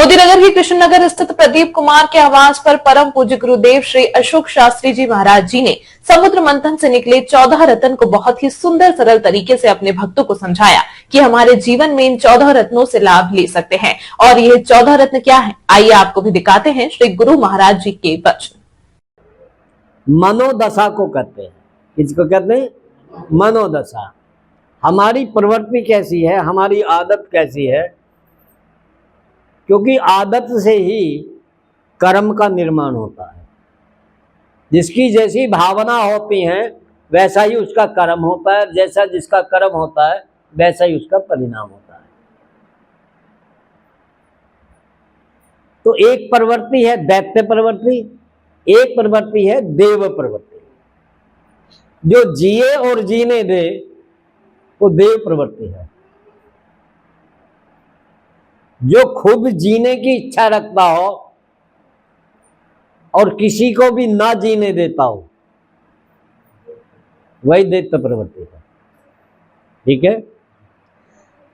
मोदीनगर के कृष्णनगर स्थित प्रदीप कुमार के आवास पर परम पूज्य गुरुदेव श्री अशोक शास्त्री जी महाराज जी ने समुद्र मंथन से निकले 14 रत्न को बहुत ही सुंदर सरल तरीके से अपने भक्तों को समझाया कि हमारे जीवन में इन 14 रत्नों से लाभ ले सकते हैं। और ये 14 रत्न क्या है, आइए आपको भी दिखाते हैं श्री गुरु महाराज जी के वचन। मनोदशा को कहते हैं। किसको कहते हैं? मनोदशा। हमारी प्रवृत्ति कैसी है, हमारी आदत कैसी है, क्योंकि आदत से ही कर्म का निर्माण होता है। जिसकी जैसी भावना होती है वैसा ही उसका कर्म होता है, जैसा जिसका कर्म होता है वैसा ही उसका परिणाम होता है। तो एक प्रवृत्ति है दैत्य प्रवृत्ति, एक प्रवृत्ति है देव प्रवृत्ति। जो जिए और जीने दे वो देव प्रवृत्ति है। जो खुद जीने की इच्छा रखता हो और किसी को भी ना जीने देता हो वही दैत्य प्रवृत्ति है। ठीक है।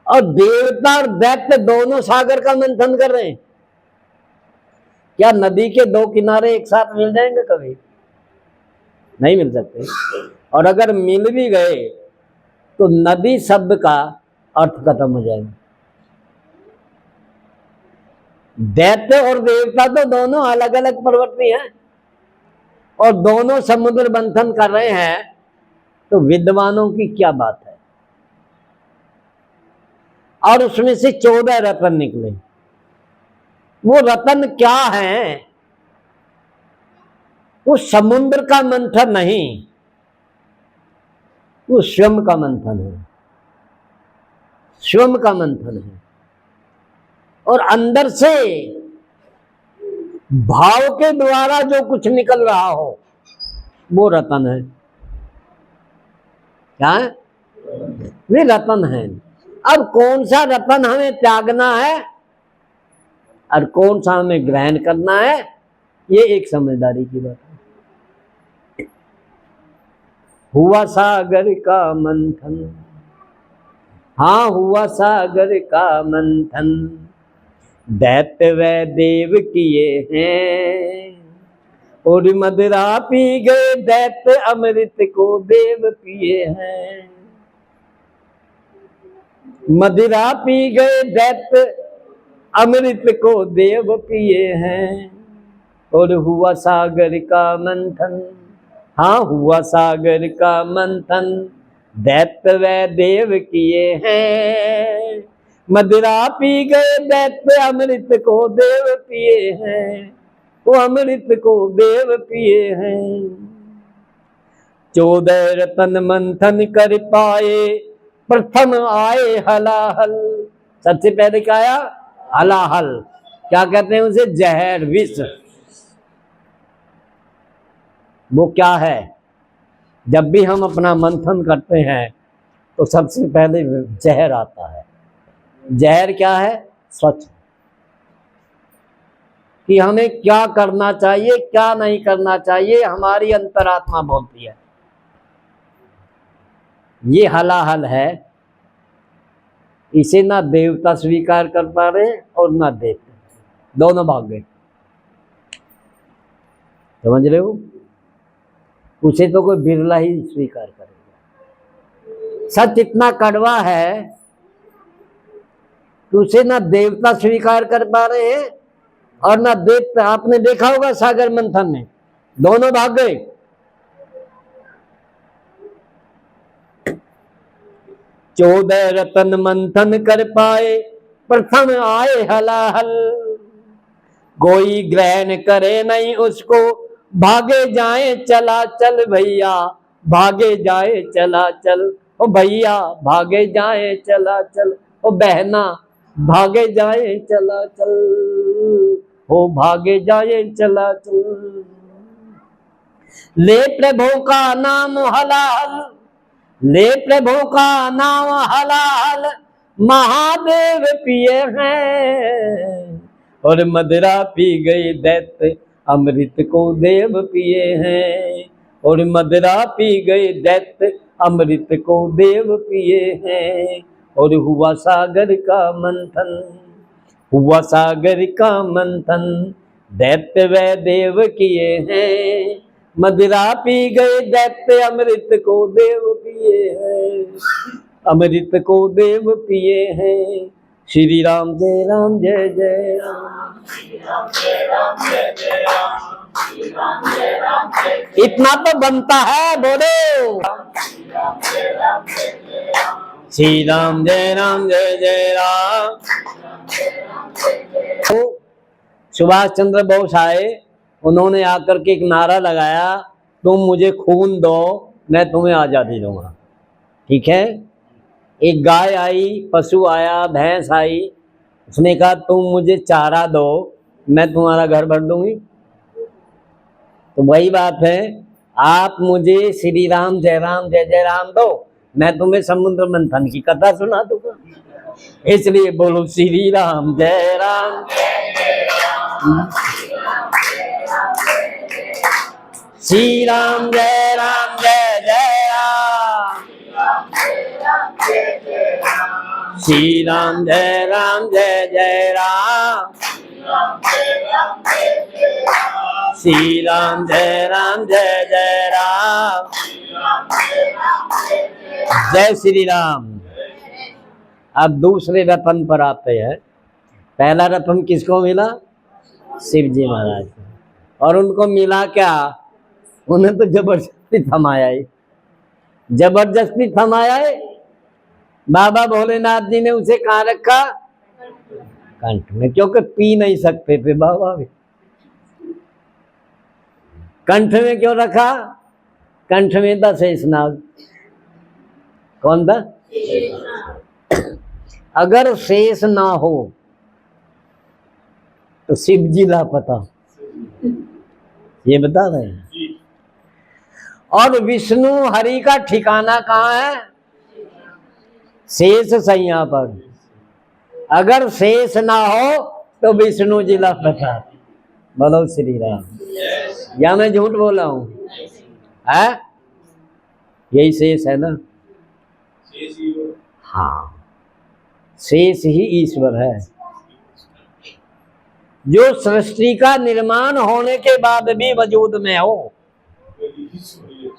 और देवता और दैत्य दोनों सागर का मंथन कर रहे हैं। क्या नदी के दो किनारे एक साथ मिल जाएंगे? कभी नहीं मिल सकते। और अगर मिल भी गए तो नदी शब्द का अर्थ खत्म हो जाएगा। दैत्य और देवता तो दोनों अलग अलग प्रवृत्ति हैं और दोनों समुद्र मंथन कर रहे हैं, तो विद्वानों की क्या बात है। और उसमें से 14 रत्न निकले। वो रत्न क्या है? वो समुद्र का मंथन नहीं, वो स्वयं का मंथन है। स्वयं का मंथन है। और अंदर से भाव के द्वारा जो कुछ निकल रहा हो वो रतन है। क्या है? वे रतन है। अब कौन सा रतन हमें त्यागना है और कौन सा हमें ग्रहण करना है, ये एक समझदारी की बात है। हुआ सागर का मंथन, हाँ हुआ सागर का मंथन, दैत्य व देव किए हैं और मदिरा पी गए दैत्य अमृत को देव पिए हैं। मदिरा पी गए दैत्य अमृत को देव पिए हैं और हुआ सागर का मंथन, हाँ हुआ सागर का मंथन, दैत्य व देव किए हैं। मदिरा पी गए दैत्य अमृत को देव पिए हैं, वो अमृत को देव पिए हैं। 14 रत्न मंथन कर पाए, प्रथम आए हलाहल। सबसे पहले क्या आया? हलाहल। क्या कहते हैं उसे? जहर, विष। वो क्या है? जब भी हम अपना मंथन करते हैं तो सबसे पहले जहर आता है। जहर क्या है? स्वच्छ। कि हमें क्या करना चाहिए, क्या नहीं करना चाहिए, हमारी अंतरात्मा बोलती है। ये हलाहल है। इसे ना देवता स्वीकार कर पा रहे और ना देवता, दोनों भाग गए। समझ रहे हो? उसे तो कोई बिरला ही स्वीकार करेगा। सच इतना कड़वा है कि उसे ना देवता स्वीकार कर पा रहे हैं और ना देवता। आपने देखा होगा सागर मंथन में दोनों भाग गए। चौदह रत्न मंथन कर पाए, प्रथम आए हलाहल। कोई ग्रहण करे नहीं उसको, भागे जाए चला चल भैया, भागे जाए चला चल। ओ भैया भागे जाए चला चल, ओ बहना भागे जाए चला चल, हो भागे जाए चला चल। ले प्रभु का नाम हलाल, ले प्रभु का नाम हलाल, महादेव पिए हैं और मदिरा पी गए दैत्य अमृत को देव पिए हैं और मदिरा पी गए दैत्य अमृत को देव पिए हैं और हुआ सागर का मंथन। हुआ सागर का मंथन, दैत्य व देव किए हैं, मदिरा पी गए दैत्य, अमृत को देव पिए हैं, अमृत को देव पिए हैं। श्री राम जय राम जय जय राम। इतना तो बनता है, बोलो श्री राम जय जय राम। तो सुभाष चंद्र बोस आए, उन्होंने आकर के एक नारा लगाया, तुम मुझे खून दो मैं तुम्हें आजादी दूंगा। ठीक है। एक गाय आई, पशु आया, भैंस आई, उसने कहा तुम मुझे चारा दो मैं तुम्हारा घर भर दूंगी। तो वही बात है, आप मुझे श्री राम जय राम दो, मैं तुम्हें समुद्र मंथन की कथा सुना दूंगा। इसलिए बोलो श्री राम जय राम। श्री राम जय जय राम। श्री राम जय जय राम। श्री राम जय जय राम। जय श्री राम। अब दूसरे रतन पर आते हैं। पहला रतन किसको मिला? शिव जी महाराज को। और उनको मिला क्या? उन्हें तो जबरदस्ती थमाया ही, जबरदस्ती थमाया है। बाबा भोलेनाथ जी ने उसे कहाँ रखा? कंठ में, क्योंकि पी नहीं सकते थे बाबा भी। कंठ में क्यों रखा? कंठ में था शेषनाग। कौन था? अगर शेष ना हो तो शिव जी लापता, ये बता रहे हैं। और विष्णु हरि का ठिकाना कहाँ है? शेष सैया पर। अगर शेष ना हो तो विष्णु जी लापता। बोलो श्री राम। या मैं झूठ बोला हूं? है यही शेष है ना? हाँ, शेष ही ईश्वर है। जो सृष्टि का निर्माण होने के बाद भी वजूद में हो,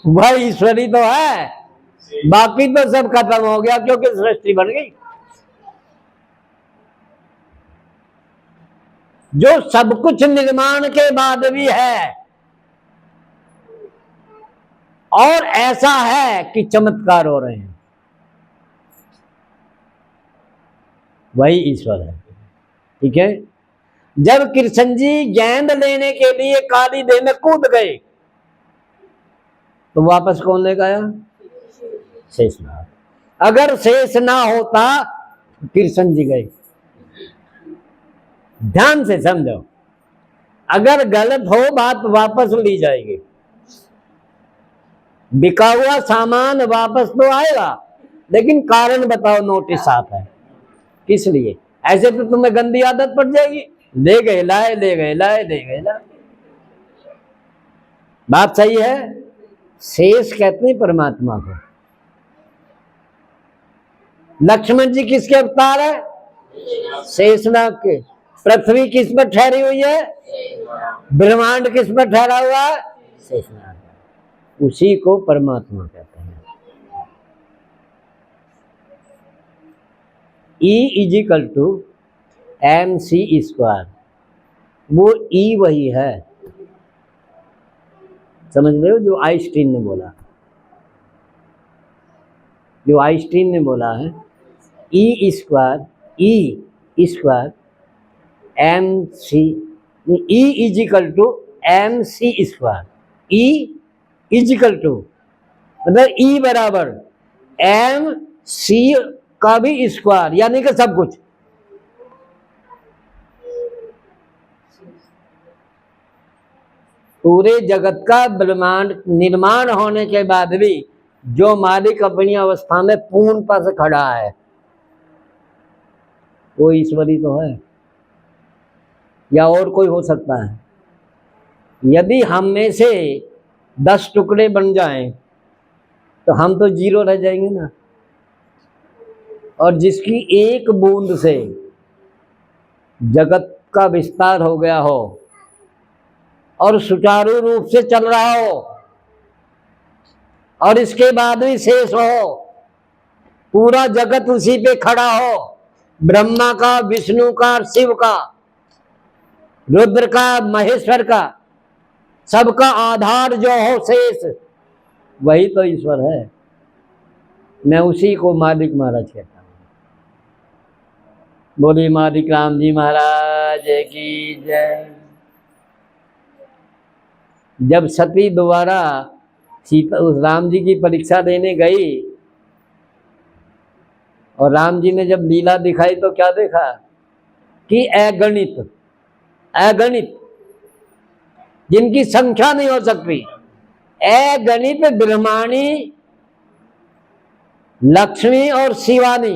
वह ईश्वरी तो है। बाकी तो सब खत्म हो गया क्योंकि सृष्टि बन गई। जो सब कुछ निर्माण के बाद भी है और ऐसा है कि चमत्कार हो रहे हैं, वही ईश्वर है। ठीक है। जब कृष्ण जी गेंद लेने के लिए काली देह में कूद गए तो वापस कौन लेकर आया? शेषनाग। अगर शेष ना होता कृष्ण जी गए। ध्यान से समझो, अगर गलत हो बात वापस ली जाएगी। बिका हुआ सामान वापस तो आएगा, लेकिन कारण बताओ, नोटिस साफ है। किस लिए? ऐसे तो तुम्हें गंदी आदत पड़ जाएगी, ले गए लाए, ले गए लाए, ले गए लाए। बात सही है। शेष कहते हैं परमात्मा को। लक्ष्मण जी किसके अवतार है? शेषनाग के। पृथ्वी किस पर ठहरी हुई है? ब्रह्मांड किस पर ठहरा हुआ है? शेषनाग। उसी को परमात्मा कहते हैं। E = mc²। वो ई वही है, समझ रहे हो, जो आइंस्टीन ने बोला। जो आइंस्टीन ने बोला है E² mc, E mc²। E मतलब E बराबर mc का भी स्क्वायर, यानी कि सब कुछ। पूरे जगत का ब्रह्मांड निर्माण होने के बाद भी जो मालिक अपनी अवस्था में पूर्णता से खड़ा है, वो ईश्वरी तो है, या और कोई हो सकता है? यदि हम में से 10 टुकड़े बन जाएं तो हम तो 0 रह जाएंगे ना। और जिसकी एक बूंद से जगत का विस्तार हो गया हो और सुचारू रूप से चल रहा हो और इसके बाद भी शेष हो, पूरा जगत उसी पे खड़ा हो, ब्रह्मा का, विष्णु का, शिव का, रुद्र का, महेश्वर का, सबका आधार जो हो शेष, वही तो ईश्वर है। मैं उसी को मालिक महाराज कहता हूँ। बोलिए मालिक राम जी महाराज की जय। जब सती दोबारा सीता उस राम जी की परीक्षा देने गई और राम जी ने जब लीला दिखाई तो क्या देखा कि अगणित अगणित, जिनकी संख्या नहीं हो सकती, अगणित ब्रह्माणी, लक्ष्मी और शिवानी,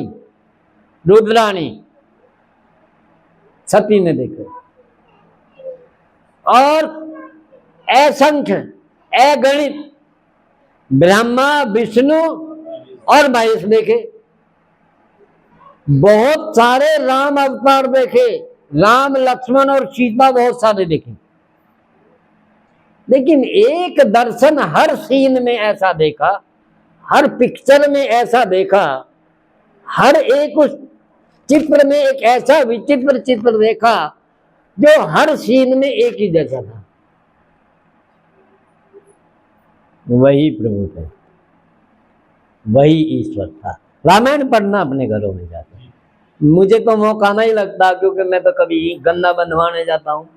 रुद्राणी सती ने देखे, और असंख्य अगणित ब्रह्मा, विष्णु और महेश देखे। बहुत सारे राम अवतार देखे, राम, लक्ष्मण और सीता बहुत सारे देखे, लेकिन एक दर्शन हर सीन में ऐसा देखा, हर पिक्चर में ऐसा देखा, हर एक उस चित्र में एक ऐसा विचित्र चित्र देखा जो हर सीन में एक ही जैसा था। वही प्रभु थे, वही ईश्वर था। रामायण पढ़ना अपने घरों में जाते हैं। मुझे तो मौका नहीं लगता, क्योंकि मैं तो कभी गन्ना बंधवाने जाता हूँ,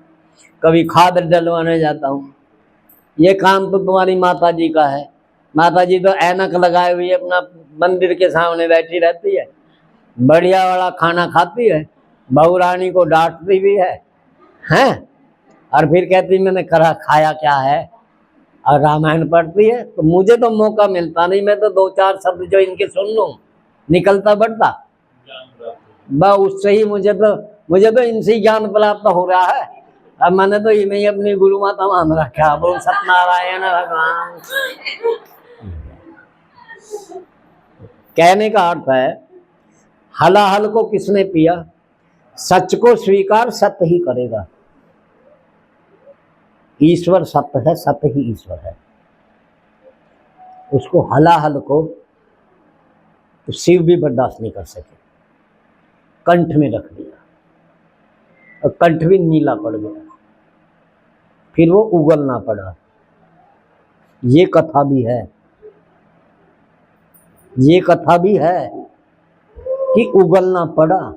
कभी खाद डलवाने जाता हूँ। ये काम तो तुम्हारी माता जी का है। माता जी तो ऐनक लगाए हुई अपना मंदिर के सामने बैठी रहती है, बढ़िया वाला खाना खाती है, बहू रानी को डांटती भी है, हैं? और फिर कहती मैंने करा खाया क्या है, और रामायण पढ़ती है। तो मुझे तो मौका मिलता नहीं, मैं तो दो चार शब्द जो इनके सुन लूं, निकलता बढ़ता बस उससे ही मुझे तो इनसे ज्ञान प्राप्त हो रहा है। अब मैंने तो इन्हें ही अपनी गुरु माता मान रखा। बोल सत्यनारायण भगवान। कहने का अर्थ है, हलाहल को किसने पिया? सच को स्वीकार सत्य ही करेगा। ईश्वर सत्य है, सत्य ही ईश्वर है। उसको हलाहल को तो शिव भी बर्दाश्त नहीं कर सके, कंठ में रख दिया और कंठ भी नीला पड़ गया, फिर वो उगलना पड़ा। ये कथा भी है, ये कथा भी है कि उगलना पड़ा।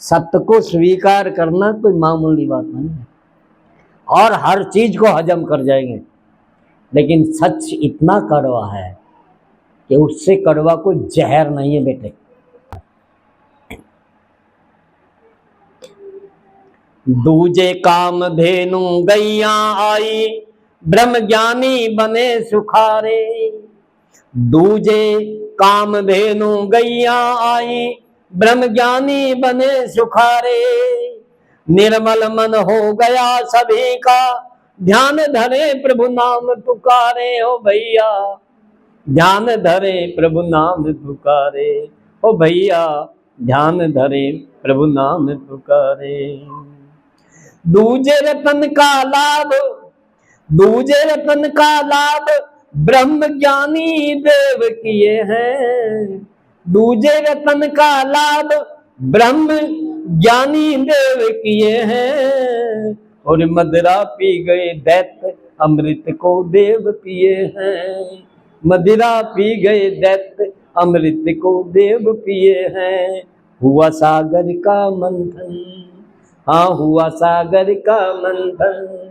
सत्य को स्वीकार करना कोई मामूली बात नहीं है, और हर चीज को हजम कर जाएंगे, लेकिन सच इतना कड़वा है कि उससे कड़वा कोई जहर नहीं है बेटे। दूजे काम धेनु गैया आई, ब्रह्म ज्ञानी बने सुखारे। दूजे काम धेनु गैया आई, ब्रह्म ज्ञानी बने सुखारे। निर्मल मन हो गया सभी का, ध्यान धरे प्रभु नाम पुकारे। हो भैया ध्यान धरे प्रभु नाम पुकारे, हो भैया ध्यान धरे प्रभु नाम पुकारे। दूजे रतन का लाभ, दूजे रतन का लाभ ब्रह्म ज्ञानी देव किए हैं। दूजे रतन का लाभ ब्रह्म ज्ञानी देव किए हैं, और मदिरा पी गए दैत्य अमृत को देव पिए हैं। मदिरा पी गए दैत्य अमृत को देव पिए हैं। हुआ सागर का मंथन, हाँ हुआ सागर का मंथन,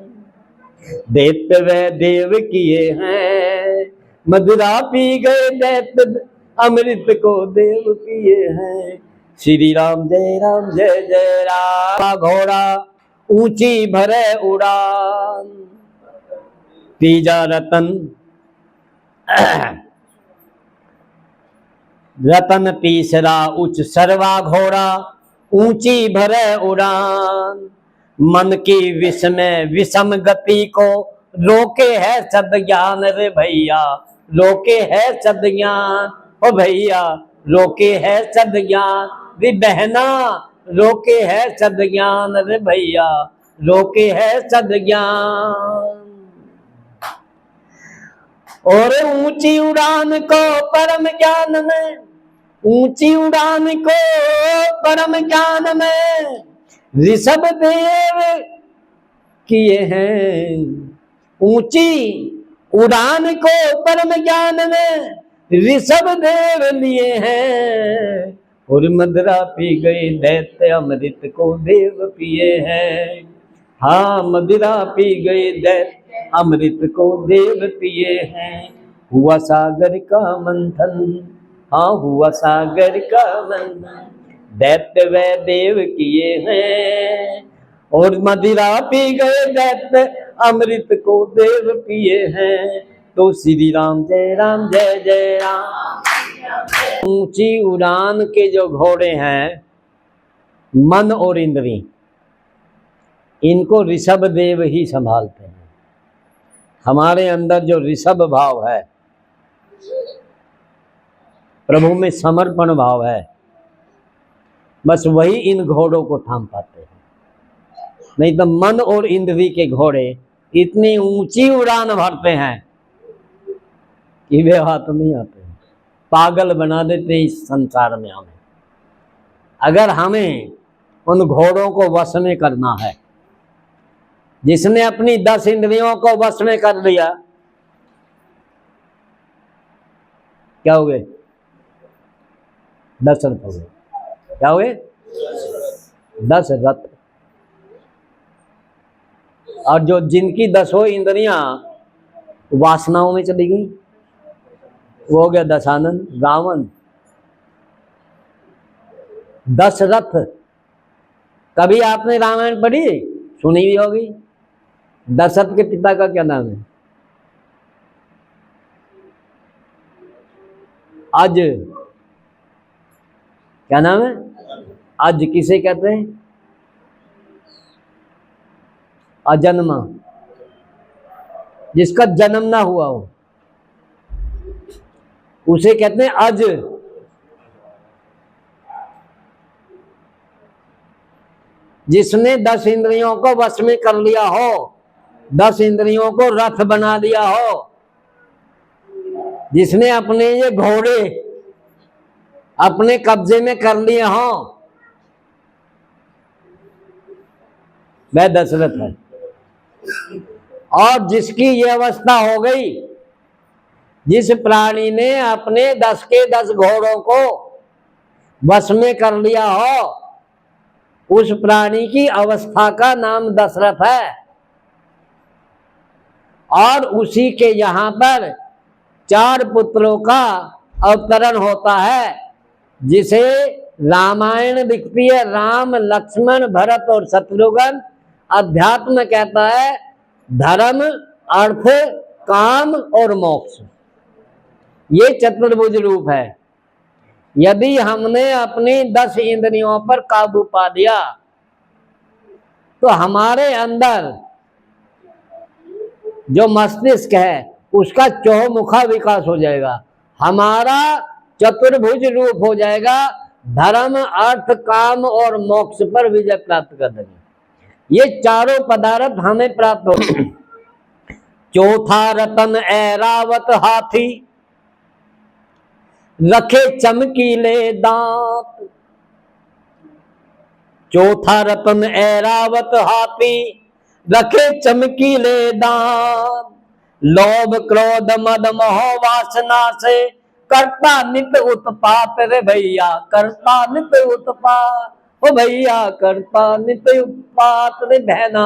दैत्य व देव किए हैं। मदिरा पी गए दैत्य अमृत को देव पिए हैं। श्री राम जय जय राम। घोड़ा ऊंची भरे उड़ान, तीजा रतन रतन तीसरा उच्च सर्वा घोड़ा, ऊंची भरे उड़ान। मन की विषम विषम गति को रोके है सद्ज्ञान रे भैया, रोके है सद्ज्ञान। ओ भैया रोके है सद्ज्ञान। रे बहना, रोके है सद्ज्ञान रे भैया, रोके है सद्ज्ञान। और ऊंची उड़ान को परम ज्ञान में, ऊंची उड़ान को परम ज्ञान में ऋषभ देव किए हैं। ऊंची उड़ान को परम ज्ञान में ऋषभ देव लिए हैं। और मदरा पी गए दैत्य अमृत को देव पिए हैं। हाँ, मदिरा पी गए दैत्य अमृत को देव पिए हैं। हुआ सागर का मंथन, हाँ हुआ सागर का मंथन, दैत्य व देव किए हैं। और मदिरा पी गए दैत्य अमृत को देव पिए हैं। तो श्री राम जय राम जय जय राम। ऊंची उड़ान के जो घोड़े हैं, मन और इंद्री, इनको ऋषभ देव ही संभालते हैं। हमारे अंदर जो ऋषभ भाव है, प्रभु में समर्पण भाव है, बस वही इन घोड़ों को थाम पाते हैं। नहीं तो मन और इंद्री के घोड़े इतनी ऊंची उड़ान भरते हैं कि वे हाथ नहीं आते, पागल बना देते इस संसार में हमें। अगर हमें उन घोड़ों को वश में करना है, जिसने अपनी 10 इंद्रियों को वश में कर लिया, क्या हो गए? दशरथ हो गए। क्या हो गए? दशरथ। और जो जिनकी 10 इंद्रियां वासनाओं में चली गई, वो हो गया दशानन, रावण। दशरथ, कभी आपने रामायण पढ़ी? सुनी भी होगी। दशरथ के पिता का क्या नाम है? अज। क्या नाम है? अज किसे कहते हैं? अजन्मा, जिसका जन्म ना हुआ हो उसे कहते हैं अज। जिसने 10 इंद्रियों को वश में कर लिया हो, 10 इंद्रियों को रथ बना दिया हो, जिसने अपने ये घोड़े अपने कब्जे में कर लिए हो, वह दशरथ है। और जिसकी ये अवस्था हो गई, जिस प्राणी ने अपने 10 के 10 घोड़ों को वश में कर लिया हो, उस प्राणी की अवस्था का नाम दशरथ है। और उसी के यहाँ पर 4 पुत्रों का अवतरण होता है, जिसे रामायण दिखती है राम, लक्ष्मण, भरत और शत्रुघ्न। अध्यात्म कहता है धर्म, अर्थ, काम और मोक्ष। ये चतुर्भुज रूप है। यदि हमने अपनी 10 इंद्रियों पर काबू पा लिया, तो हमारे अंदर जो मस्तिष्क है उसका चौमुखा विकास हो जाएगा। हमारा चतुर्भुज रूप हो जाएगा। धर्म, अर्थ, काम और मोक्ष पर विजय प्राप्त कर देंगे। ये चारों पदार्थ हमें प्राप्त हो। चौथा रतन ऐरावत हाथी, रखे चमकीले दांत। चौथा रतन ऐरावत हाथी, रखे चमकीले दांत। लोभ, क्रोध, मद, मोह, वासना से करता नित उत्पात रे भैया, करता नित उत्पात। ओ भैया करता नित उत्पात रे बहना,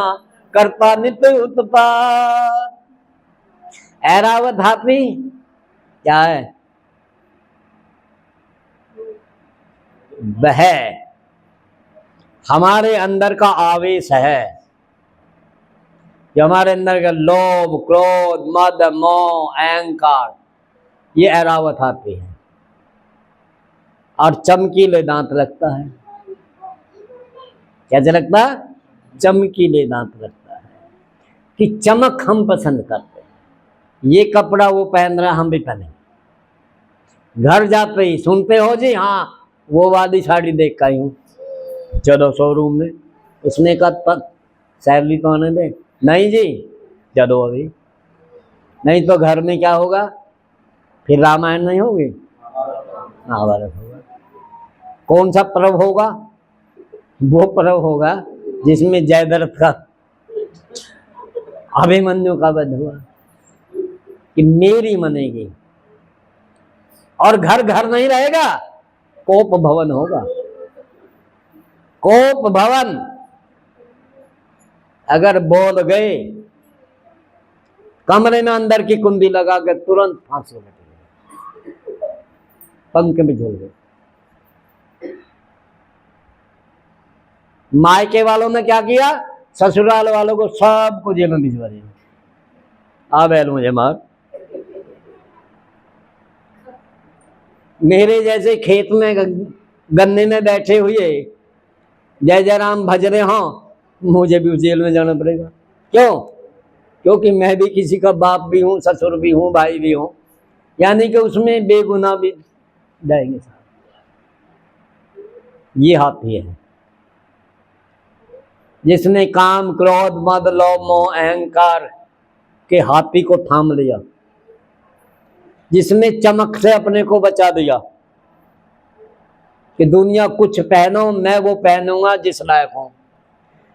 करता नित उत्पात। ऐरावत हाथी क्या है? वह हमारे अंदर का आवेश है, जो हमारे अंदर का लोभ, क्रोध, मद, मोह, अहंकार, ये ऐरावत हाथी है। और चमकीले दांत लगता है। कैसे लगता है? चमकीले दांत लगता है कि चमक हम पसंद करते हैं। ये कपड़ा वो पहन रहा, हम भी पहने। घर जाते ही सुनते हो जी, हाँ वो वाली साड़ी देख का ही हूँ, चलो शोरूम में। उसने कहा तक सैलरी तो आने दे। नहीं जी, चलो अभी, नहीं तो घर में क्या होगा, फिर रामायण नहीं होगी, महाभारत होगा। कौन सा पर्व होगा? वो पर्व होगा जिसमें जयद्रथ का अभिमन्यु का वध हुआ, कि मेरी मनेगी। और घर घर नहीं रहेगा, कोप भवन होगा, कोप भवन। अगर बोल गए, कमरे में अंदर की कुंडी लगा के तुरंत फांसी लगे, पंख में झूल गए। मायके वालों ने क्या किया, ससुराल वालों को सबको जेल में भिजवा दिया। आ बैल मुझे मार। मेरे जैसे खेत में गन्ने में बैठे हुए जय जय राम भज रहे हों, मुझे भी जेल में जाना पड़ेगा। क्यों? क्योंकि मैं भी किसी का बाप भी हूं, ससुर भी हूं, भाई भी हूं, यानी कि उसमें बेगुनाह भी जाएंगे साहब। ये हाथी है जिसने काम, क्रोध, मद, लोभ, मोह, अहंकार के हाथी को थाम लिया, जिसने चमक से अपने को बचा दिया कि दुनिया कुछ पहनो मैं वो पहनूंगा जिस लायक हूं,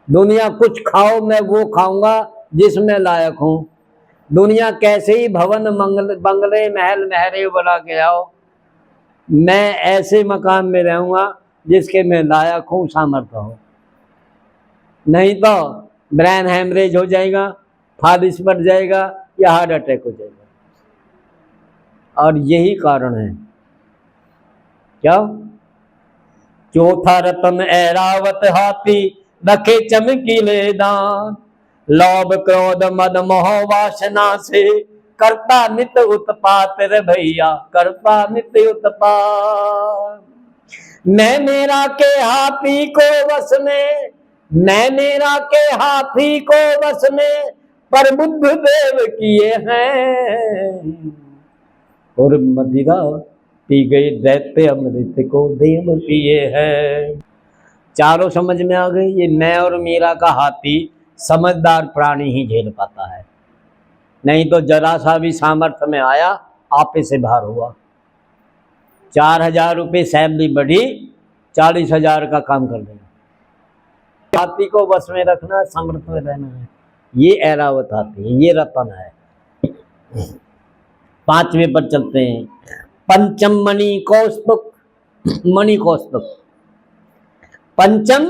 दुनिया कुछ खाओ मैं वो खाऊंगा जिसमें लायक हूं, दुनिया कैसे ही भवन बंगले महल महरे बना के आओ, मैं ऐसे मकान में रहूंगा जिसके मैं लायक हूं, सामर्थ्य हो। नहीं तो ब्रेन हैमरेज हो जाएगा, फालिस बढ़ जाएगा या हार्ट अटैक हो जाएगा। और यही कारण है। क्या? चौथा रतन ऐरावत हाथी, रखे चमकीले दांत, लोभ क्रोध मद मोह वासना से करता नित उत्पात रे भैया, करता नित उत्पात। मैं मेरा के हाथी को वश में, मैं मेरा के हाथी को वश में पर बुद्ध देव किए हैं, और मदिरा पी गई दैत्य अमृत को देव पिए हैं। चारों समझ में आ गई। ये मैं और मेरा का हाथी समझदार प्राणी ही झेल पाता है, नहीं तो जरा सा भी सामर्थ्य में आया आपे से बाहर हुआ। 4,000 रुपये सैलरी बढ़ी, 40,000 का काम कर देना। हाथी को बस में रखना, सामर्थ्य में रहना है, ये ऐरावत हाथी है, ये रतन है। 5वें पर चलते हैं। पंचम मणि कौस्तुभ, मणि कौस्तुभ, पंचम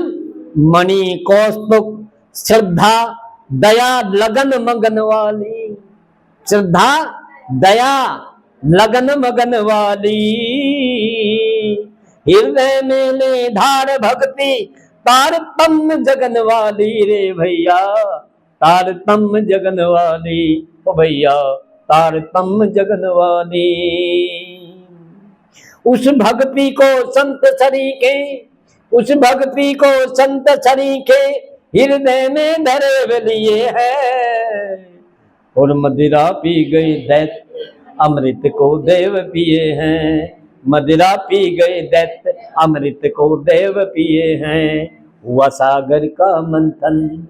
मणि कौस्तुभ, श्रद्धा दया लगन मगन वाली, श्रद्धा दया लगन मगन वाली, हृदय में ले धार भक्ति तारतम्य जगन वाली रे भैया, तारतम्य जगन वाली, ओ भैया तारतम्य जगन वाली। उस भक्ति को संत सरीखे, उस भक्ति को संत सरीखे हृदय में धरे लिए है, और मदिरा पी गई दैत्य अमृत को देव पिए हैं, मदिरा पी गए दैत्य अमृत को देव पिए हैं। हुआ सागर का मंथन,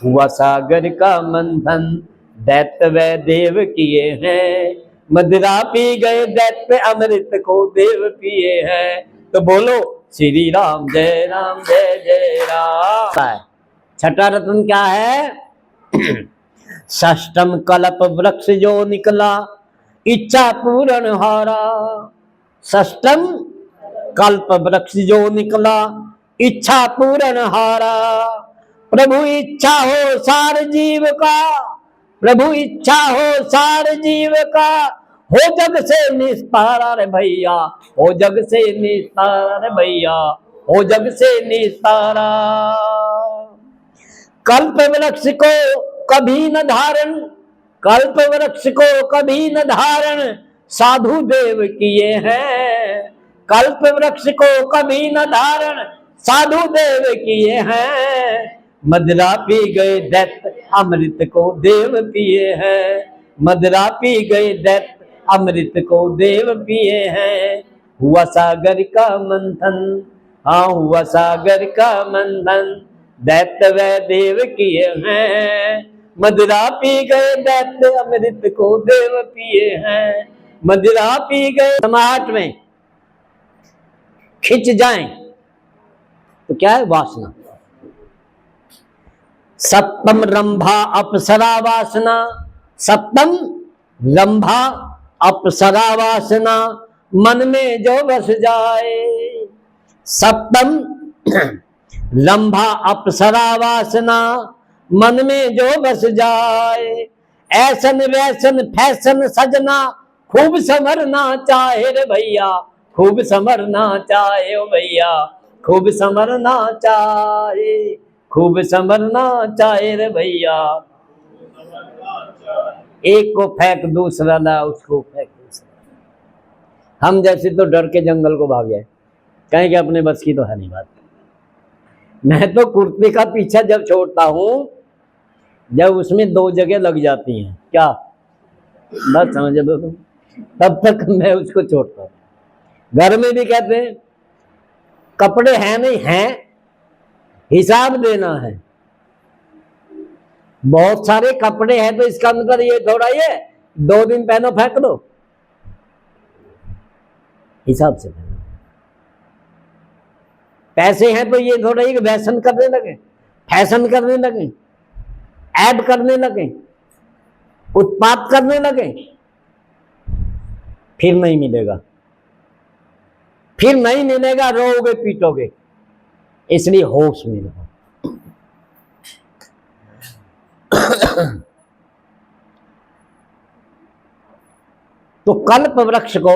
हुआ सागर का मंथन, दैत्य व देव किए हैं, मदिरा पी गए दैत्य अमृत को देव पिए हैं। तो बोलो श्री राम जय जय राम। छठा रत्न क्या है? षष्टम कल्प वृक्ष जो निकला, इच्छा पूर्ण हारा। षष्टम कल्प वृक्ष जो निकला, इच्छा पूर्ण हारा। प्रभु इच्छा हो सार जीव का, प्रभु इच्छा हो सार जीव का, हो जग से निस्तारा रे भैया, हो जग से निस्तारा रे भैया, हो जग से निस्तारा। कल्प वृक्ष को कभी न धारण, कल्प वृक्ष को कभी न धारण, साधु देव किए हैं। कल्प वृक्ष को कभी न धारण, साधु देव किए हैं। मदिरा पी गए दैत्य अमृत को देव पिए हैं, मदिरा पी गए दैत्य अमृत को देव पिए हैं। हुआ सागर का मंथन, हाँ हुआ सागर का मंथन, दैत्य व देव किए हैं, मदिरा पी गए दैत्य अमृत को देव पिए हैं, मदिरा पी गए। समाहट में खिंच जाएं तो क्या है? वासना। सप्तम रंभा अप्सरा वासना, सप्तम रंभा अप्सरा वासना, मन में जो बस जाए। सप्तम रंभा अप्सरा वासना, मन में जो बस जाए। ऐसन वैसन फैशन सजना, खूब संवरना चाहे रे भैया, खूब संवरना चाहे ओ भैया, खूब संवरना चाहे, खूब संवरना चाहे रे भैया। एक को फेंक दूसरा ला, उसको फेंक दूसरा। हम जैसे तो डर के जंगल को भाग गए, कहें कि अपने बस की तो है नहीं बात। मैं तो कुर्ते का पीछा जब छोड़ता हूं, जब उसमें 2 जगह लग जाती हैं, क्या बात समझ लो तुम, तब तक मैं उसको छोड़ता हूं। घर में भी कहते हैं कपड़े हैं नहीं हैं, हिसाब देना है। बहुत सारे कपड़े हैं तो इसका मतलब ये थोड़ा ये 2 दिन पहनो फेंक दो, हिसाब से पहनो। पैसे हैं तो ये थोड़ा ही फैशन करने लगे, फैशन करने लगे, ऐड करने लगे, उत्पाद करने लगे, फिर नहीं मिलेगा, फिर नहीं मिलेगा, रोओगे पीटोगे। इसलिए होश में रहो। तो कल्प वृक्ष को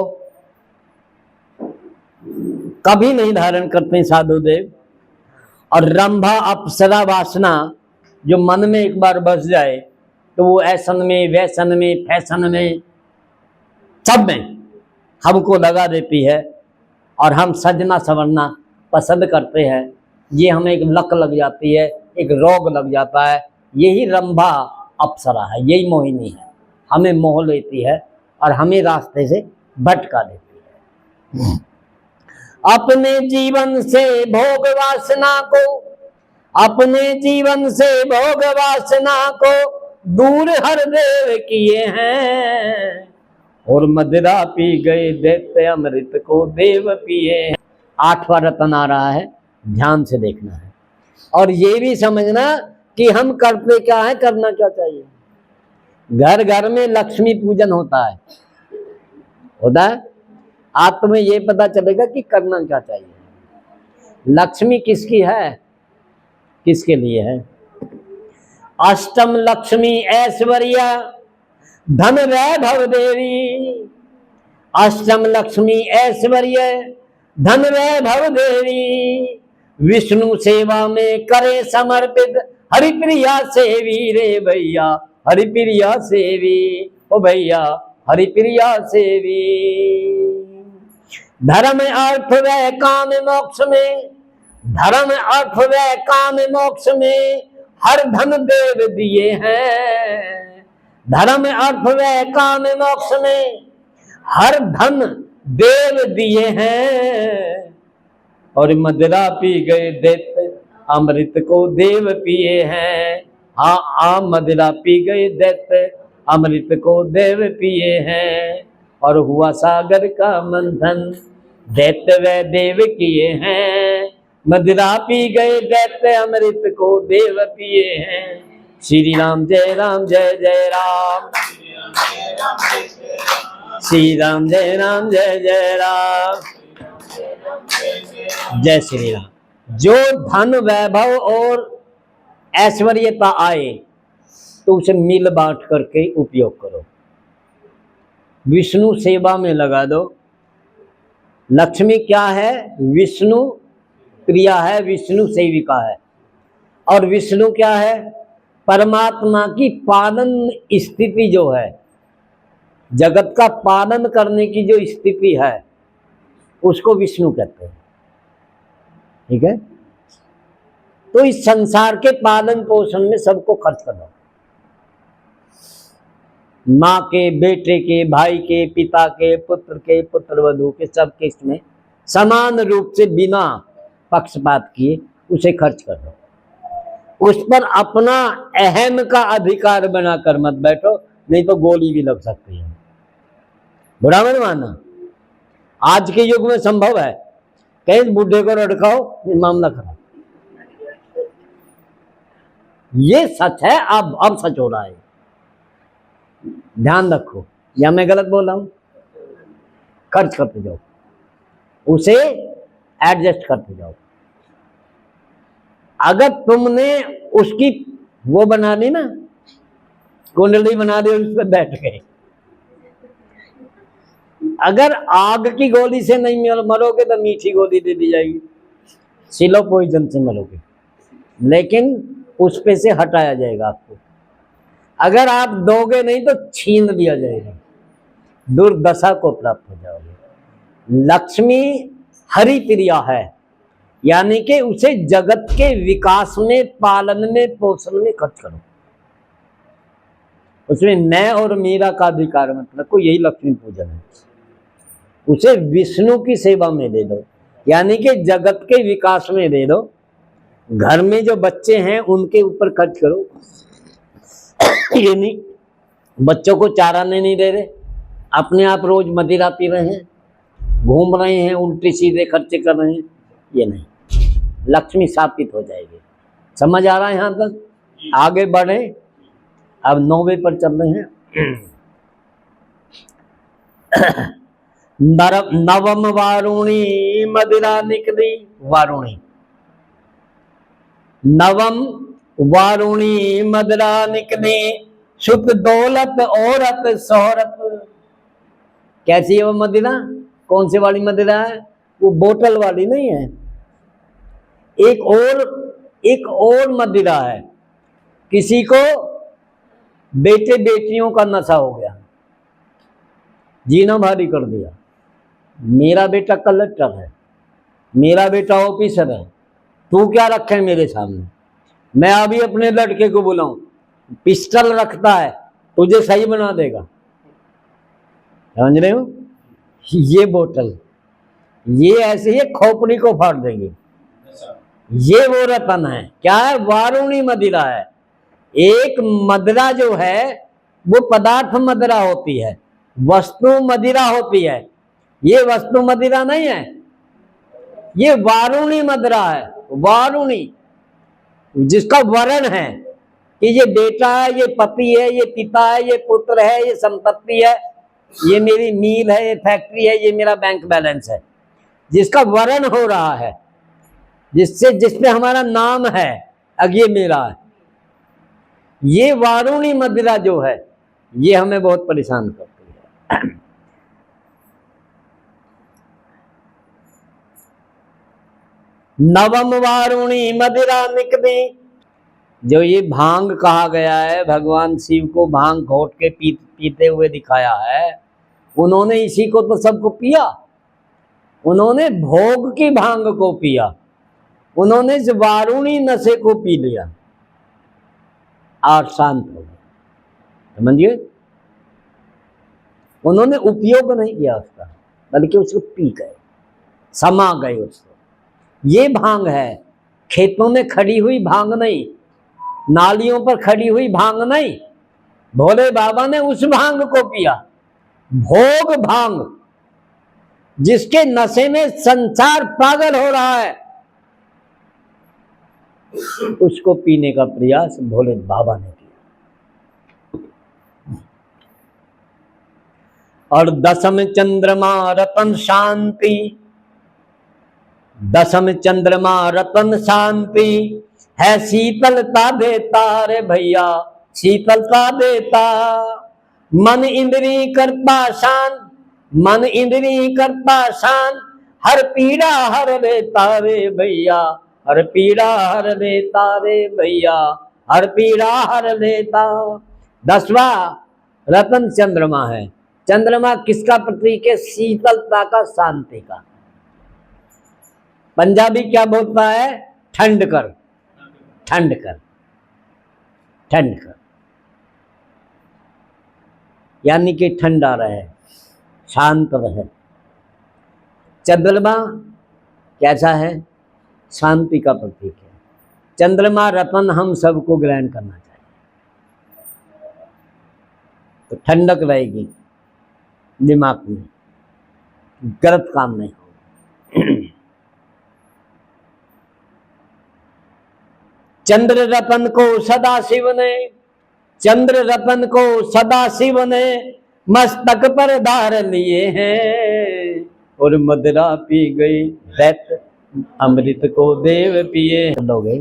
कभी नहीं धारण करते साधुदेव। और रंभा अप्सरा वासना जो मन में एक बार बस जाए तो वो ऐसन में वैसन में फैशन में सब में हमको लगा देती है, और हम सजना संवरना पसंद करते हैं। ये हमें एक लक लग जाती है, एक रोग लग जाता है। यही रंभा अप्सरा है, यही मोहिनी है, हमें मोह लेती है और हमें रास्ते से भटका देती है। अपने जीवन से भोग वासना को, अपने जीवन से भोग वासना को दूर हर देव किए हैं, और मदिरा पी गए दैत्य अमृत को देव पिए हैं। 8वां रतन आ रहा है, ध्यान से देखना है और ये भी समझना कि हम करते क्या है, करना क्या चाहिए। घर घर में लक्ष्मी पूजन होता है, आज तुम्हें ये पता चलेगा कि करना क्या चाहिए। लक्ष्मी किसकी है, किसके लिए है? अष्टम लक्ष्मी ऐश्वर्या धन वैभव देवी, अष्टम लक्ष्मी ऐश्वर्य धन वैभव देवी, विष्णु सेवा में करे समर्पित हरिप्रिया सेवी रे भैया, हरिप्रिया सेवी ओ भैया, हरिप्रिया सेवी। धर्म अर्थ व काम मोक्ष में, धर्म अर्थ व काम मोक्ष में हर धन देव दिए हैं, धर्म अर्थ व काम मोक्ष में हर धन देव दिए हैं, और मदिरा पी गए दैत्य अमृत को देव पिए हैं। हाँ मदिरा पी गए दैत्य अमृत को देव पिए हैं, और हुआ सागर का मंथन दैत्य व देव किए हैं, मदिरा पी गए दैत्य अमृत को देव पिए हैं। श्री राम जय राम जय जय राम, श्री राम जय जय राम, जय श्री राम। जो धन वैभव और ऐश्वर्यता आए तो उसे मिल बांट करके उपयोग करो, विष्णु सेवा में लगा दो। लक्ष्मी क्या है? विष्णु प्रिया है, विष्णु सेविका है। और विष्णु क्या है? परमात्मा की पालन स्थिति जो है, जगत का पालन करने की जो स्थिति है उसको विष्णु कहते हैं। ठीक है, तो इस संसार के पालन पोषण में सबको खर्च करो। माँ के, बेटे के, भाई के, पिता के, पुत्र वधू के, सबके इसमें समान रूप से बिना पक्षपात किए उसे खर्च कर दो। उस पर अपना अहम का अधिकार बनाकर मत बैठो, नहीं तो गोली भी लग सकती है। बुरा मत मानना, आज के युग में संभव है। कहीं बूढ़े को लड़काओ, मामला खराब। ये सच है, अब सच हो रहा है, ध्यान रखो। या मैं गलत बोल रहा हूं? खर्च करते जाओ, उसे एडजस्ट करते जाओ। अगर तुमने उसकी वो बना ली ना, कुंडली बना दी, उस पर बैठ गए, अगर आग की गोली से नहीं मरोगे तो मीठी गोली दे दी जाएगी, सिलो पॉइजन से मरोगे, लेकिन उस पे से हटाया जाएगा आपको। अगर आप दोगे नहीं तो छीन लिया जाएगा, दुर्दशा को प्राप्त हो जाओगे। लक्ष्मी हरि प्रिया है, यानी कि उसे जगत के विकास में, पालन में, पोषण में खर्च करो। उसमें मैं और मेरा का अधिकार मतलब को, यही लक्ष्मी पूजन है। उसे विष्णु की सेवा में दे दो, यानी कि जगत के विकास में दे दो। घर में जो बच्चे हैं उनके ऊपर खर्च करो। ये नहीं बच्चों को चारा नहीं दे रहे, अपने आप रोज मदिरा पी रहे हैं, घूम रहे हैं, उल्टे सीधे खर्चे कर रहे हैं, ये नहीं, लक्ष्मी स्थापित हो जाएगी। समझ आ रहा है? यहां तक आगे बढ़े, अब 9वें पर चल रहे हैं। नवम वारुणी मदिरा निकली, वारुणी नवम वारुणी मदिरा निकली, सुख दौलत औरत शोहरत। कैसी है वो मदिरा? कौन सी वाली मदिरा है? वो बोतल वाली नहीं है, एक और मदिरा है। किसी को बेटे बेटियों का नशा हो गया, जीना भारी कर दिया, मेरा बेटा कलेक्टर है, मेरा बेटा ऑफिसर है, तू क्या रखे मेरे सामने? मैं अभी अपने लड़के को बुलाऊं, पिस्टल रखता है, तुझे सही बना देगा। समझ रहे हो? ये बोतल, ये ऐसे ही खोपड़ी को फाड़ देंगे। ये वो रतन है, क्या है? वारुणी मदिरा है। एक मदिरा जो है वो पदार्थ मदिरा होती है, वस्तु मदिरा होती है। ये वस्तु मदिरा नहीं है, ये वारुणी मदिरा है। वारुणी जिसका वर्ण है कि ये बेटा है, ये पति है, ये पिता है, ये पुत्र है, ये संपत्ति है, ये मेरी मील है, ये फैक्ट्री है, ये मेरा बैंक बैलेंस है, जिसका वर्ण हो रहा है, जिसपे हमारा नाम है, अब ये मेरा है। ये वारुणी मदिरा जो है ये हमें बहुत परेशान करती है। नवम वारुणी मदिरा निकली, जो ये भांग कहा गया है, भगवान शिव को भांग घोट के पीते हुए दिखाया है। उन्होंने इसी को तो सबको पिया, उन्होंने भोग की भांग को पिया, उन्होंने इस वारुणी नशे को पी लिया और शांत हो गए। समझिए, उन्होंने उपयोग नहीं किया उसका, बल्कि उसको पी गए, समा गए उसको। ये भांग है, खेतों में खड़ी हुई भांग नहीं, नालियों पर खड़ी हुई भांग नहीं। भोले बाबा ने उस भांग को पिया, भोग भांग, जिसके नशे में संसार पागल हो रहा है, उसको पीने का प्रयास भोले बाबा ने किया। और दशम चंद्रमा रतन शांति, दशम चंद्रमा रतन शांति है, शीतलता देता रे भैया, शीतलता देता। मन इंद्री करता शांत, मन इंद्री करता शांत, हर पीड़ा हर लेता रे भैया, हर पीड़ा हर लेता रे भैया, हर पीड़ा हर लेता। 10वां रतन चंद्रमा है। चंद्रमा किसका प्रतीक है? शीतलता का, शांति का। पंजाबी क्या बोलता है? ठंड कर, ठंड कर, ठंड कर। यानी कि ठंडा रहे, शांत रहे। चंद्रमा कैसा है? शांति का प्रतीक है। चंद्रमा रतन हम सबको ग्रहण करना चाहिए, तो ठंडक रहेगी दिमाग में, गलत काम नहीं होगा। चंद्र रतन को सदा शिव ने, चंद्र रतन को सदा शिव ने मस्तक पर धार लिए हैं, और मदिरा पी गई दैत अमृत को देव पिए। हो गई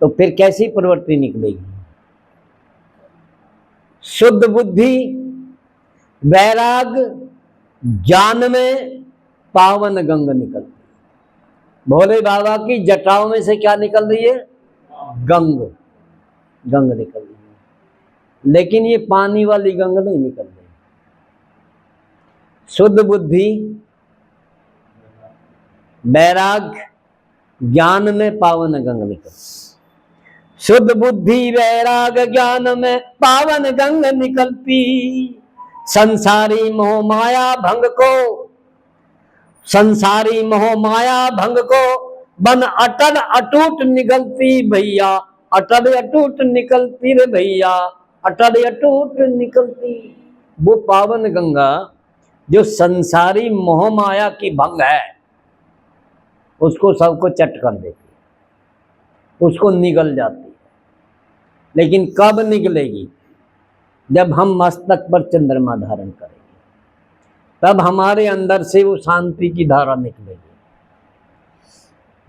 तो फिर कैसी प्रवृत्ति निकलेगी? शुद्ध बुद्धि, वैराग, ज्ञान में पावन गंग निकलती। भोले बाबा की जटाओं में से क्या निकल रही है? गंग, गंग निकल रही है। लेकिन ये पानी वाली गंग नहीं निकल रही। शुद्ध बुद्धि, वैराग, ज्ञान में पावन गंग निकलती। शुद्ध बुद्धि, वैराग, ज्ञान में पावन गंग निकलती। संसारी मोह माया भंग को, संसारी मोह माया भंग को बन अटल अटूट निकलती भैया, अटल अटूट निकलती रे भैया, अटल अटूट निकलती। वो पावन गंगा जो संसारी मोह माया की भंग है, उसको सबको चट कर देती है, उसको निगल जाती है। लेकिन कब निकलेगी? जब हम मस्तक पर चंद्रमा धारण करेंगे, तब हमारे अंदर से वो शांति की धारा निकलेगी,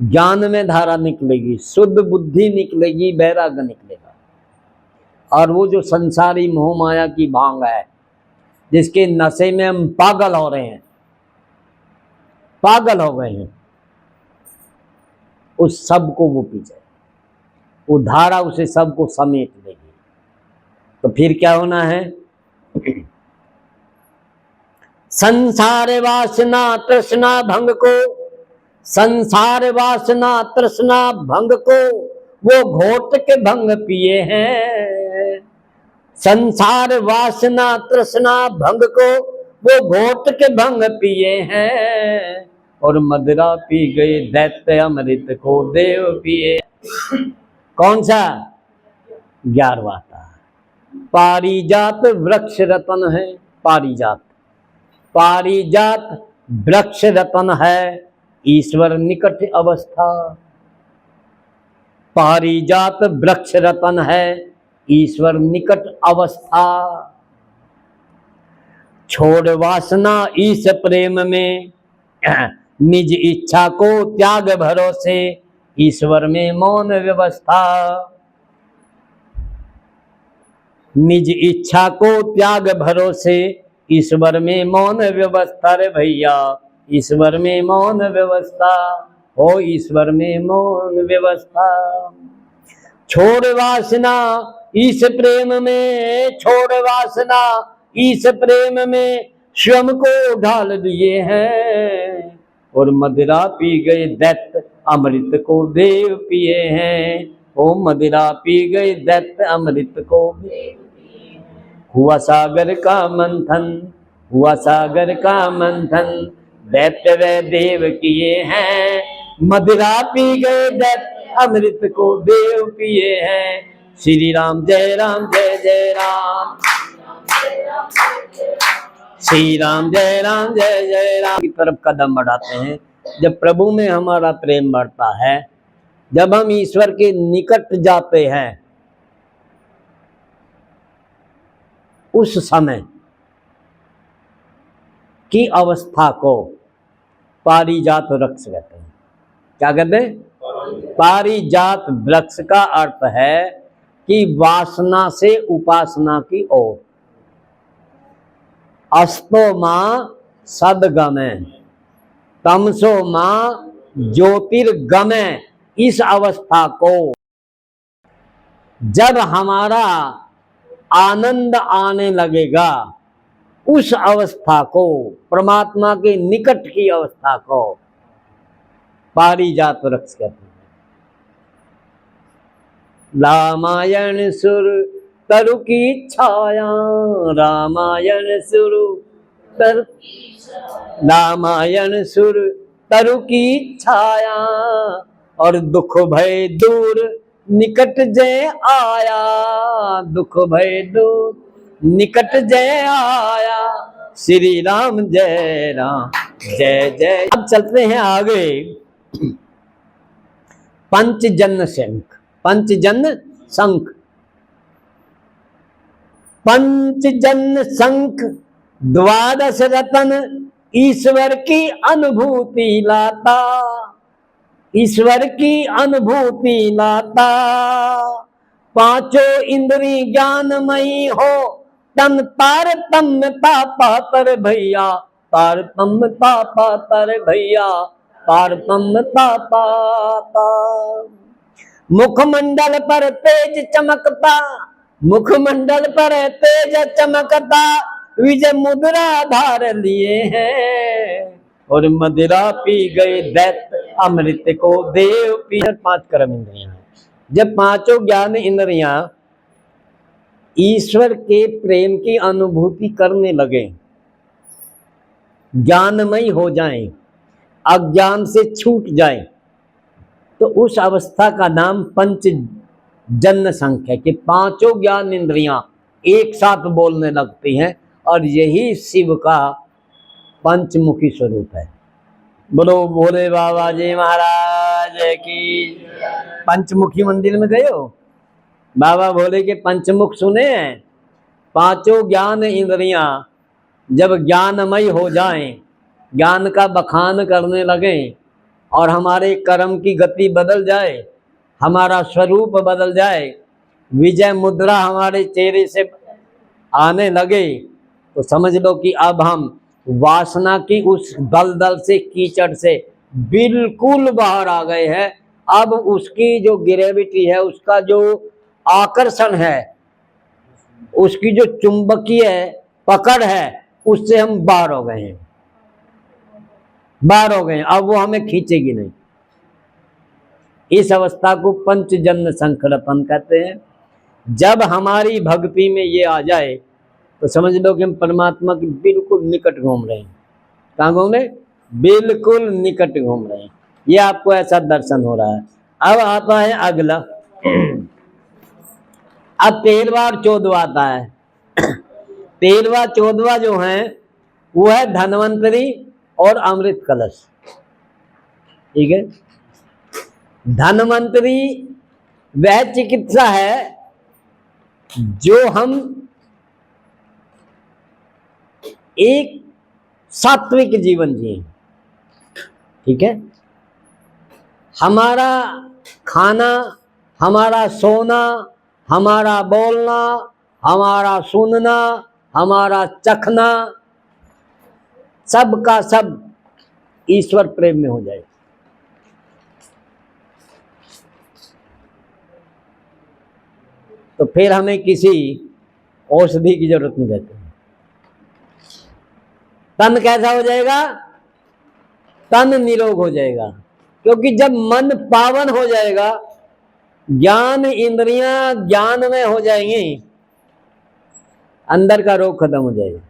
ज्ञान में धारा निकलेगी, शुद्ध बुद्धि निकलेगी, वैराग्य निकलेगा। और वो जो संसारी मोह माया की भांग है, जिसके नशे में हम पागल हो रहे हैं, पागल हो गए हैं, उस सब को वो पी जाए, वो धारा उसे सबको समेट लेगी। तो फिर क्या होना है? संसार वासना तृष्णा भंग को, संसार वासना तृष्णा भंग को वो घोट के भंग पिए हैं। संसार वासना तृष्णा भंग को वो घोट के भंग पिए हैं, और मदिरा पी गए दैत्य अमृत को देव पिए। कौन सा? 11वां था। पारिजात वृक्ष रतन है, पारिजात, पारिजात वृक्ष रतन है, ईश्वर निकट अवस्था। पारिजात वृक्ष रतन है, ईश्वर निकट अवस्था। छोड़ वासना ईश प्रेम में, निज इच्छा को त्याग भरोसे, ईश्वर में मौन व्यवस्था। निज इच्छा को त्याग भरोसे, ईश्वर में मौन व्यवस्था रे भैया, ईश्वर में मौन व्यवस्था, हो ईश्वर में मौन व्यवस्था। छोड़ वासना ईश प्रेम में, छोड़ वासना ईश प्रेम में, स्वयं को ढाल दिए हैं, और मदिरा पी गए दैत्य अमृत को देव पिए हैं। ओ मदिरा पी गए दैत्य अमृत को देव। हुआ सागर का मंथन, हुआ सागर का मंथन, दैत्य व देव किए हैं, मदिरा पी गए दैत्य अमृत को देव पिए हैं। श्री राम जय राम जय जय राम, श्री राम जय राम जय जय राम की तरफ कदम बढ़ाते हैं। जब प्रभु में हमारा प्रेम बढ़ता है, जब हम ईश्वर के निकट जाते हैं, उस समय की अवस्था को पारिजात वृक्ष कहते हैं। क्या कहते हैं? पारिजात वृक्ष का अर्थ है कि वासना से उपासना की ओर। अस्तो मां सदगमे, तमसो मां ज्योतिर्गमे। इस अवस्था को जब हमारा आनंद आने लगेगा, उस अवस्था को, परमात्मा के निकट की अवस्था को पारिजात वृक्ष कहते हैं। रामायण सुर तरु की छाया, रामायण शुरू तर रामायण सुर तरु की छाया, और दुख भय दूर निकट जय आया, दुख भय दूर निकट जय आया, श्री राम जय राम जय जय। अब चलते हैं आगे। पंचजन्य शंख, पंचजन्य शंख, पंचजन्य शंख द्वादश रतन ईश्वर की अनुभूति लाता, ईश्वर की अनुभूति लाता, पांचों इंद्री ज्ञानमयी हो, तन तारतम्यता पातर भैया, तारतम्यता पातर भैया, तारतम्यता पाता। मुखमंडल पर तेज चमकता, मुखमंडल पर तेज चमकता, विजय मुद्रा धार लिए हैं, और मदिरा पी गए दैत्य अमृत को देव पी। 5 कर्म इंद्रियां हैं। जब पांचों ज्ञान इंद्रियां ईश्वर के प्रेम की अनुभूति करने लगे, ज्ञानमय हो जाएं, अज्ञान से छूट जाएं, तो उस अवस्था का नाम पंचजन्य शंख है कि पांचों ज्ञान इंद्रियां एक साथ बोलने लगती हैं, और यही शिव का पंचमुखी स्वरूप है। बोलो भोले बाबा जी महाराज की। पंचमुखी मंदिर में गए हो? बाबा भोले के पंचमुख सुने हैं? पांचों ज्ञान इंद्रियां जब ज्ञानमय हो जाएं, ज्ञान का बखान करने लगें, और हमारे कर्म की गति बदल जाए, हमारा स्वरूप बदल जाए, विजय मुद्रा हमारे चेहरे से आने लगे, तो समझ लो कि अब हम वासना की उस दलदल से, कीचड़ से बिल्कुल बाहर आ गए हैं। अब उसकी जो ग्रेविटी है, उसका जो आकर्षण है, उसकी जो चुंबकीय पकड़ है, उससे हम बाहर हो गए हैं, बाहर हो गए हैं। अब वो हमें खींचेगी नहीं। इस अवस्था को पंचजन्य शंखरपन कहते हैं। जब हमारी भक्ति में ये आ जाए तो समझ लो कि हम परमात्मा के बिल्कुल निकट घूम रहे हैं। कहाँ घूम रहे? बिल्कुल निकट घूम रहे हैं। ये आपको ऐसा दर्शन हो रहा है। अब आता है अगला। अब 13वां और 14वां आता है। 13वां 14वां जो है वो है धन्वंतरी और अमृत कलश। ठीक है। धन्वंतरी वह चिकित्सा है जो हम एक सात्विक जीवन जिए। ठीक है। हमारा खाना, हमारा सोना, हमारा बोलना, हमारा सुनना, हमारा चखना, सब का सब ईश्वर प्रेम में हो जाए। तो फिर हमें किसी औषधि की जरूरत नहीं रहती। तन कैसा हो जाएगा? तन निरोग हो जाएगा। क्योंकि जब मन पावन हो जाएगा, ज्ञान इंद्रियां ज्ञान में हो जाएंगी, अंदर का रोग खत्म हो जाएगा।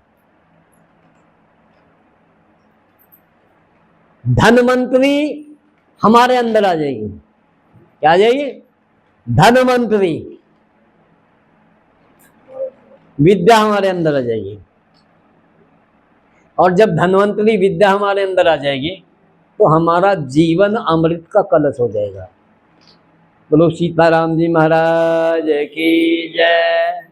धनवंतरी हमारे अंदर आ जाएगी। क्या आ जाएगी? धनवंतरी विद्या हमारे अंदर आ जाएगी। और जब धनवंतरी विद्या हमारे अंदर आ जाएगी तो हमारा जीवन अमृत का कलश हो जाएगा। बोलो सीताराम जी महाराज की जय।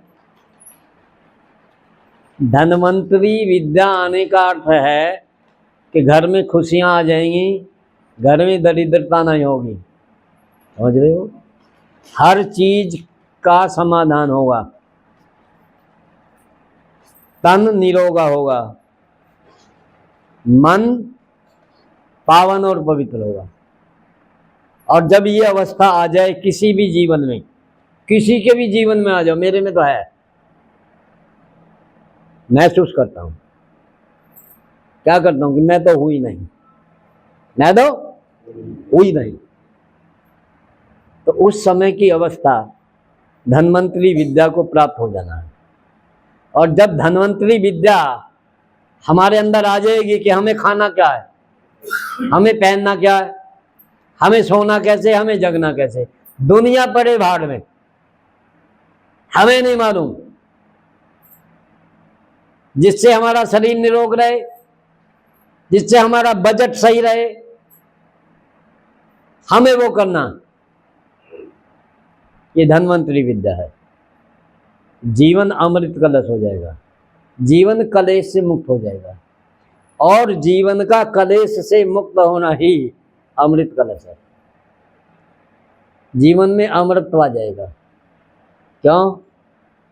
धनवंतरी विद्या आने का अर्थ है कि घर में खुशियां आ जाएंगी, घर में दरिद्रता नहीं होगी। समझ रहे हो? हर चीज का समाधान होगा, तन निरोगा होगा, मन पावन और पवित्र होगा। और जब ये अवस्था आ जाए किसी भी जीवन में, किसी के भी जीवन में आ जाओ, मेरे में तो है, महसूस करता हूं। क्या करता हूं कि मैं तो हुई नहीं, मैं तो हुई नहीं। तो उस समय की अवस्था धन्वंतरी विद्या को प्राप्त हो जाना है। और जब धन्वंतरी विद्या हमारे अंदर आ जाएगी कि हमें खाना क्या है, हमें पहनना क्या है, हमें सोना कैसे, हमें जगना कैसे, दुनिया पड़े भाड़ में, हमें नहीं मालूम। जिससे हमारा शरीर निरोग रहे, जिससे हमारा बजट सही रहे, हमें वो करना। ये धन्वंतरी विद्या है। जीवन अमृत कलश हो जाएगा, जीवन कलेश से मुक्त हो जाएगा। और जीवन का कलेश से मुक्त होना ही अमृत कलश है। जीवन में अमृतत्व आ जाएगा। क्यों?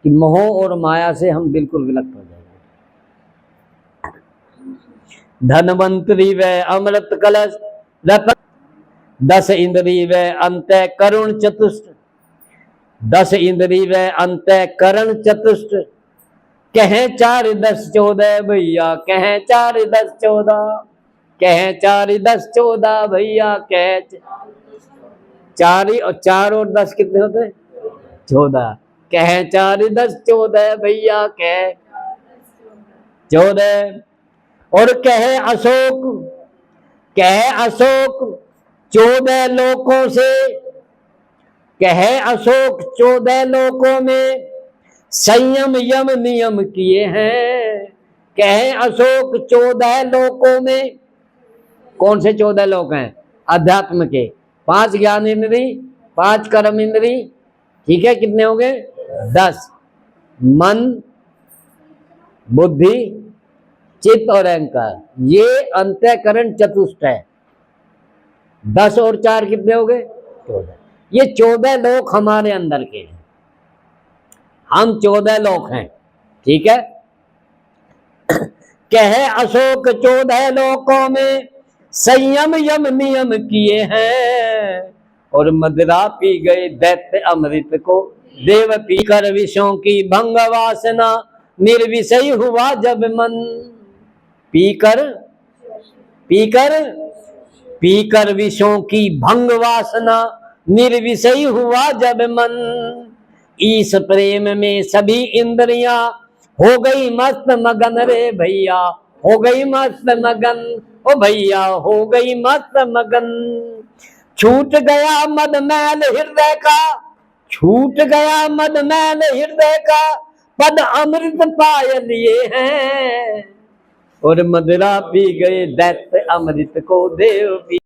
कि मोह और माया से हम बिल्कुल विलुप्त हो जाएंगे। धनवंतरी व अमृत कलश रतन 10 इंद्री व अंतः करुण चतुष्ट, 10 इंद्री व अंतः करण चतुष्ट, कहें 4 10 14 भैया, कहें 4 10 14, कहें 4 10 14 भैया, कहें 4 और 4 और 10 कितने होते हैं? 14। कहें 4 10 14 भैया, कहें 14। और कहे अशोक, कहे अशोक 14 लोकों से, कहे अशोक 14 लोकों में संयम यम नियम किए हैं। कहे अशोक 14 लोकों में, कौन से 14 लोक हैं? अध्यात्म के 5 ज्ञान इंद्री, 5 कर्म इंद्री, ठीक है, कितने हो गए? 10। मन, बुद्धि, चित्त और अहंकार, ये अंतःकरण चतुष्ट है। 10 और 4 कितने हो गए? 14। ये 14 लोक हमारे अंदर के हैं। हम 14 लोक हैं, ठीक है। कहे अशोक 14 लोकों में संयम यम नियम किए हैं। और मदिरा पी गए दैत्य अमृत को, देव पी कर विषयों की भंग वासना, निर्विषय हुआ जब मन। पीकर पीकर पीकर विषयों की भंग वासना, निर्विषय हुआ जब मन। इस प्रेम में सभी इंद्रियां हो गई मस्त मगन रे भैया, हो गई मस्त मगन, ओ भैया हो गई मस्त मगन। छूट गया मद मैल हृदय का, छूट गया मद मैल हृदय का, पद अमृत पाय लिए हैं। और मदिरा पी गए दैत्य अमृत को, देव पी